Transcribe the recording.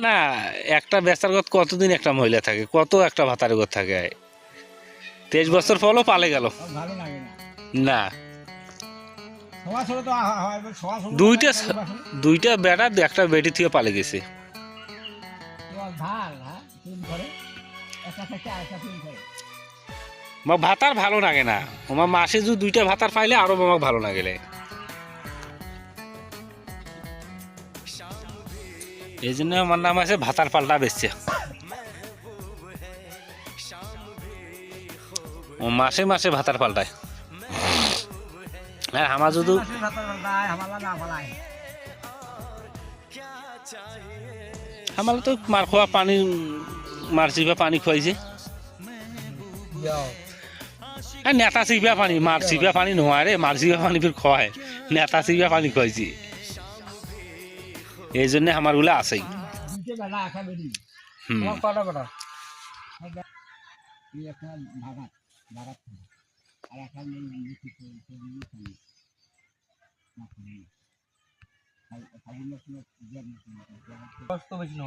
না, একটা বেচার গত কতদিন একটা মহিলা থাকে, কত একটা ভাতার গত থাকে। 23 বছর ফলও পালে গেল ভালো লাগে না না। সবার ছোট তো সবার ছোট দুইটা দুইটা বেড়া একটা বেটি থেকে পালে গেছে। ভাল হ্যাঁ প্রেম করে একটা থেকে আরেকটা প্রেম করে আমার ভাতার ভালো লাগে না, আমার মাসে যদি দুইটা ভাতার পাইলে আরো আমার ভালো না গেলে। এই জন্য আমার নাম আছে ভাতার পাল্টা বেচছে। ও মাসে মাসে ভাতার পাল্টায়। হ্যাঁ আমার যদি আমার তো মার খোয়া পানি, মার চিপা পানি খুয়াইছে। নেতা চিপা পানি, মার চিপা পানি নোয়া রে, মার চিপা পানি ফির খোয়ায়, নেতা চিপা পানি খুয়াইছি। এই জন্য আমার গুলা আছেই। কষ্ট বেশি না